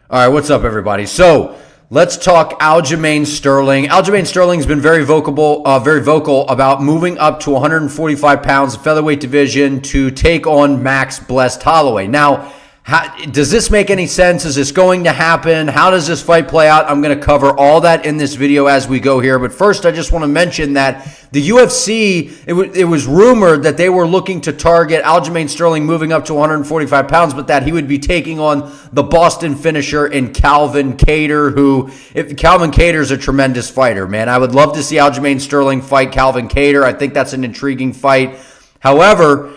All right, what's up, everybody? So let's talk Aljamain Sterling. Aljamain Sterling's been very vocal about moving up to 145 pounds of featherweight division to take on Max Blessed Holloway. Now, does this make any sense? Is this going to happen? How does this fight play out? I'm going to cover all that in this video as we go here. But first, I just want to mention that the UFC, it was rumored that they were looking to target Aljamain Sterling moving up to 145 pounds, but that he would be taking on the Boston finisher in Calvin Kattar, Calvin Kattar's a tremendous fighter, man. I would love to see Aljamain Sterling fight Calvin Kattar. I think that's an intriguing fight. However,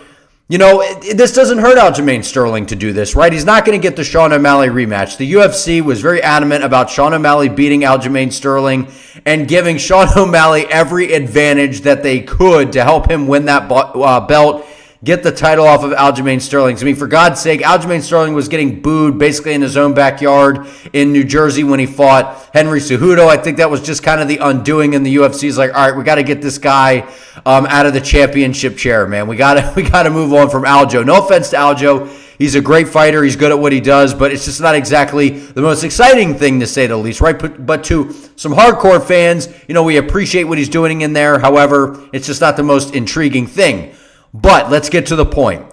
this doesn't hurt Aljamain Sterling to do this, right? He's not going to get the Sean O'Malley rematch. The UFC was very adamant about Sean O'Malley beating Aljamain Sterling and giving Sean O'Malley every advantage that they could to help him win that belt, get the title off of Aljamain Sterling. I mean, for God's sake, Aljamain Sterling was getting booed basically in his own backyard in New Jersey when he fought Henry Cejudo. I think that was just kind of the undoing, and the UFC's like, all right, we got to get this guy out of the championship chair, man. We got to move on from Aljo. No offense to Aljo. He's a great fighter. He's good at what he does, but it's just not exactly the most exciting thing, to say the least, right? But to some hardcore fans, we appreciate what he's doing in there. However, it's just not the most intriguing thing. But let's get to the point.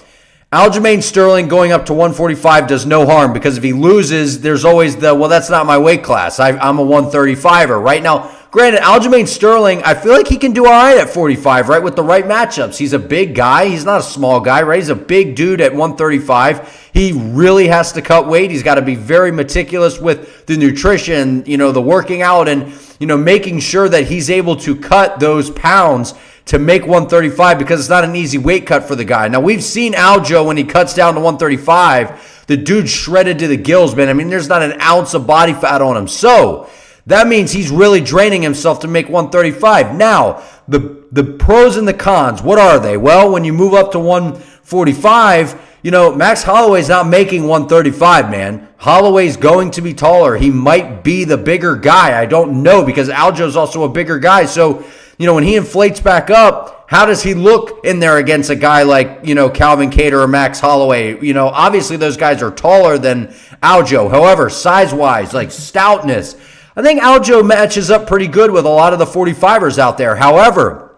Aljamain Sterling going up to 145 does no harm, because if he loses, there's always that's not my weight class. I'm a 135er. Right now, granted, Aljamain Sterling, I feel like he can do all right at 45, right, with the right matchups. He's a big guy. He's not a small guy, right? He's a big dude at 135. He really has to cut weight. He's got to be very meticulous with the nutrition, the working out, and, making sure that he's able to cut those pounds to make 135, because it's not an easy weight cut for the guy. Now, we've seen Aljo when he cuts down to 135. The dude's shredded to the gills, man. I mean, there's not an ounce of body fat on him. So that means he's really draining himself to make 135. Now, the pros and the cons, what are they? Well, when you move up to 145, Max Holloway's not making 135, man. Holloway's going to be taller. He might be the bigger guy. I don't know, because Aljo's also a bigger guy. So, when he inflates back up, how does he look in there against a guy like, Calvin Kattar or Max Holloway? Obviously those guys are taller than Aljo. However, size-wise, like stoutness, I think Aljo matches up pretty good with a lot of the 45ers out there. However,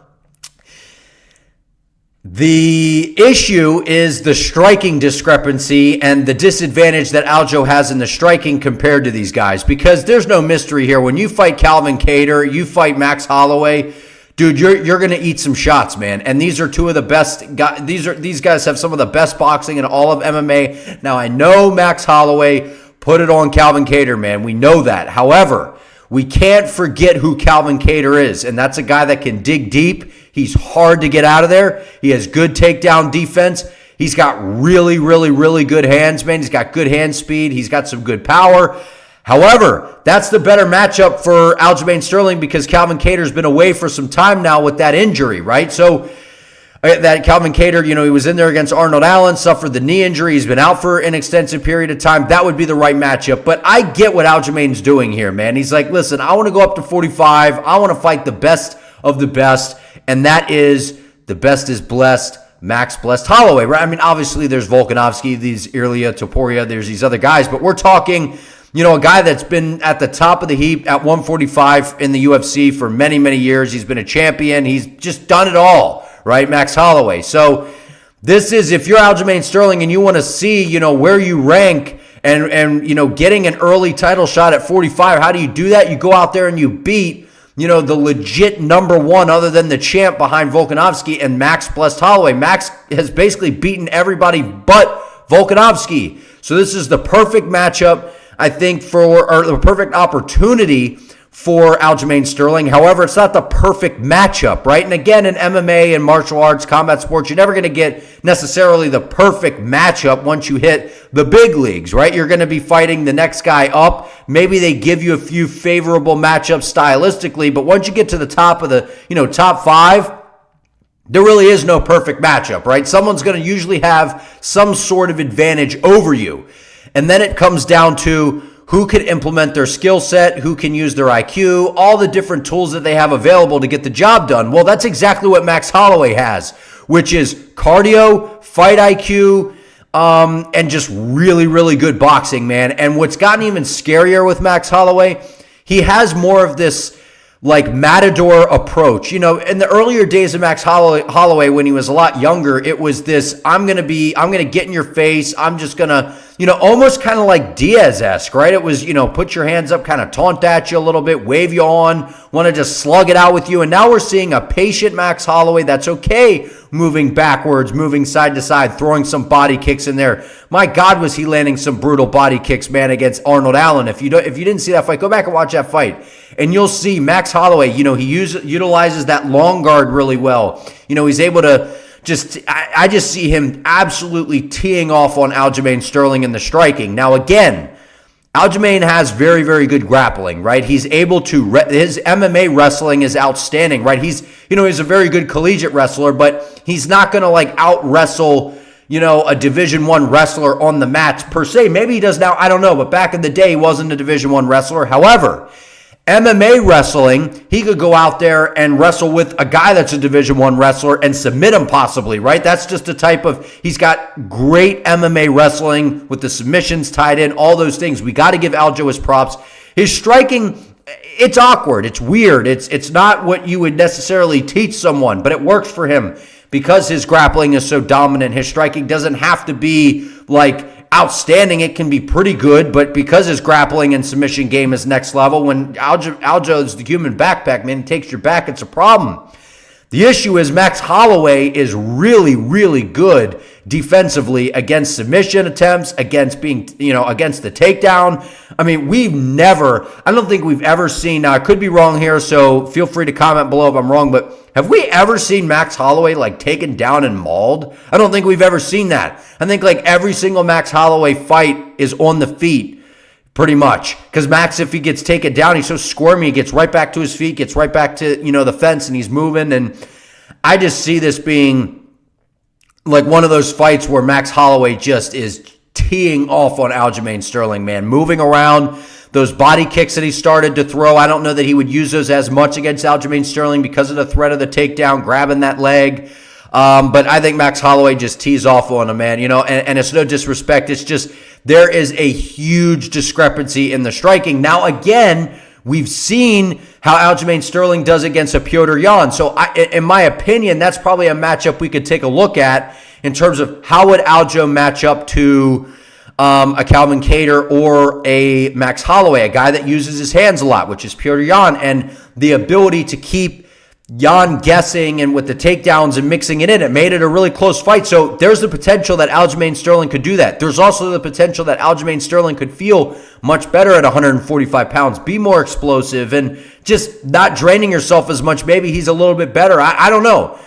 the issue is the striking discrepancy and the disadvantage that Aljo has in the striking compared to these guys, because there's no mystery here. When you fight Calvin Kattar, you fight Max Holloway, dude, you're going to eat some shots, man. And these are two of the best guys. These guys have some of the best boxing in all of MMA. Now, I know Max Holloway put it on Calvin Kattar, man. We know that. However, we can't forget who Calvin Kattar is, and that's a guy that can dig deep. He's hard to get out of there. He has good takedown defense. He's got really, really, really good hands, man. He's got good hand speed. He's got some good power. However, that's the better matchup for Aljamain Sterling, because Calvin Kattar's been away for some time now with that injury, right? So that Calvin Kattar, he was in there against Arnold Allen, suffered the knee injury. He's been out for an extensive period of time. That would be the right matchup. But I get what Aljamain's doing here, man. He's like, listen, I want to go up to 45. I want to fight the best of the best, and that is the best is blessed, Max Blessed Holloway, right? I mean, obviously there's Volkanovski, these Ilya Topuria, there's these other guys, but we're talking, a guy that's been at the top of the heap at 145 in the UFC for many, many years. He's been a champion. He's just done it all, right? Max Holloway. So this is, if you're Aljamain Sterling and you want to see, where you rank and getting an early title shot at 45, how do you do that? You go out there and you beat, the legit number one other than the champ behind Volkanovski, and Max Blessed Holloway. Max has basically beaten everybody but Volkanovski. So this is the perfect matchup, I think, or the perfect opportunity for Aljamain Sterling. However, it's not the perfect matchup, right? And again, in MMA and martial arts, combat sports, you're never going to get necessarily the perfect matchup once you hit the big leagues, right? You're going to be fighting the next guy up. Maybe they give you a few favorable matchups stylistically, but once you get to the top of the, top five, there really is no perfect matchup, right? Someone's going to usually have some sort of advantage over you. And then it comes down to who can implement their skill set, who can use their IQ, all the different tools that they have available to get the job done. Well, that's exactly what Max Holloway has, which is cardio, fight IQ, and just really, really good boxing, man. And what's gotten even scarier with Max Holloway, he has more of this like matador approach. You know, in the earlier days of Max Holloway, when he was a lot younger, it was this, I'm going to get in your face. I'm just going to, you know, almost kind of like Diaz-esque, right? It was, you know, put your hands up, kind of taunt at you a little bit, wave you on, want to just slug it out with you. And now we're seeing a patient Max Holloway that's okay moving backwards, moving side to side, throwing some body kicks in there. My God, was he landing some brutal body kicks, man, against Arnold Allen. If you didn't see that fight, go back and watch that fight. And you'll see Max Holloway, you know, he utilizes that long guard really well. You know, he's able to I just see him absolutely teeing off on Aljamain Sterling in the striking. Now, again, Aljamain has very, very good grappling, right? He's able to, his MMA wrestling is outstanding, right? He's a very good collegiate wrestler, but he's not going to like out wrestle, you know, a Division I wrestler on the mats per se. Maybe he does now, I don't know, but back in the day, he wasn't a Division I wrestler. However, MMA wrestling, he could go out there and wrestle with a guy that's a Division I wrestler and submit him possibly, right? That's just the type of, he's got great MMA wrestling with the submissions tied in, all those things. We got to give Aljo his props. His striking, it's awkward. It's weird. It's not what you would necessarily teach someone, but it works for him because his grappling is so dominant. His striking doesn't have to be like outstanding. It can be pretty good, but because his grappling and submission game is next level, when Aljo is the human backpack, man, he takes your back, it's a problem. The issue is Max Holloway is really, really good defensively against submission attempts, against being, you know, against the takedown. I mean, I don't think we've ever seen, now I could be wrong here, so feel free to comment below if I'm wrong, but have we ever seen Max Holloway like taken down and mauled? I don't think we've ever seen that. I think like every single Max Holloway fight is on the feet. Pretty much. Because Max, if he gets taken down, he's so squirmy, he gets right back to his feet, gets right back to, you know, the fence, and he's moving. And I just see this being like one of those fights where Max Holloway just is teeing off on Aljamain Sterling, man. Moving around, those body kicks that he started to throw, I don't know that he would use those as much against Aljamain Sterling because of the threat of the takedown, grabbing that leg. But I think Max Holloway just tees off on him, man. You know, and it's no disrespect. It's just there is a huge discrepancy in the striking. Now, again, we've seen how Aljamain Sterling does against a Petr Yan. So, in my opinion, that's probably a matchup we could take a look at in terms of how would Aljo match up to a Calvin Kattar or a Max Holloway, a guy that uses his hands a lot, which is Petr Yan, and the ability to keep Yan guessing and with the takedowns and mixing it in, it made it a really close fight. So there's the potential that Aljamain Sterling could do that. There's also the potential that Aljamain Sterling could feel much better at 145 pounds, be more explosive, and just not draining yourself as much. Maybe he's a little bit better. I don't know.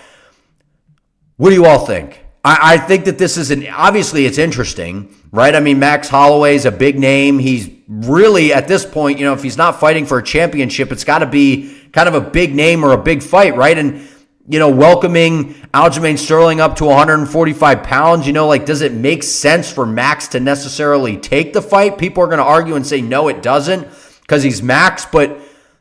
What do you all think? I think that this is obviously it's interesting, right? I mean, Max Holloway's a big name. He's really, at this point, you know, if he's not fighting for a championship, it's got to be kind of a big name or a big fight, right? And, you know, welcoming Aljamain Sterling up to 145 pounds, you know, like, does it make sense for Max to necessarily take the fight? People are going to argue and say, no, it doesn't because he's Max, but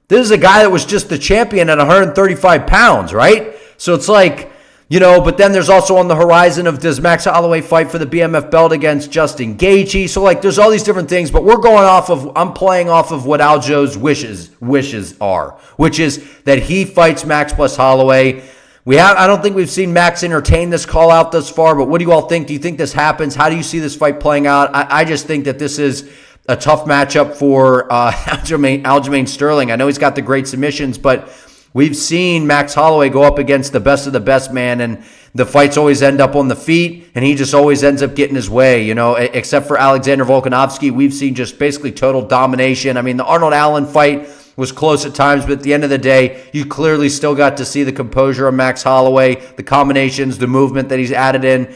this is a guy that was just the champion at 135 pounds, right? So it's like, you know, but then there's also on the horizon of does Max Holloway fight for the BMF belt against Justin Gaethje? So, like, there's all these different things, but I'm playing off of what Aljo's wishes are, which is that he fights Max plus Holloway. I don't think we've seen Max entertain this call out thus far, but what do you all think? Do you think this happens? How do you see this fight playing out? I just think that this is a tough matchup for Aljamain Sterling. I know he's got the great submissions, but we've seen Max Holloway go up against the best of the best, man, and the fights always end up on the feet, and he just always ends up getting his way, you know, except for Alexander Volkanovski. We've seen just basically total domination. I mean, the Arnold Allen fight was close at times, but at the end of the day, you clearly still got to see the composure of Max Holloway, the combinations, the movement that he's added in.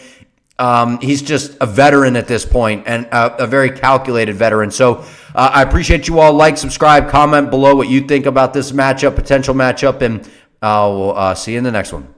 He's just a veteran at this point, and a very calculated veteran. So I appreciate you all. Like, subscribe, comment below what you think about this matchup, potential matchup, and I'll see you in the next one.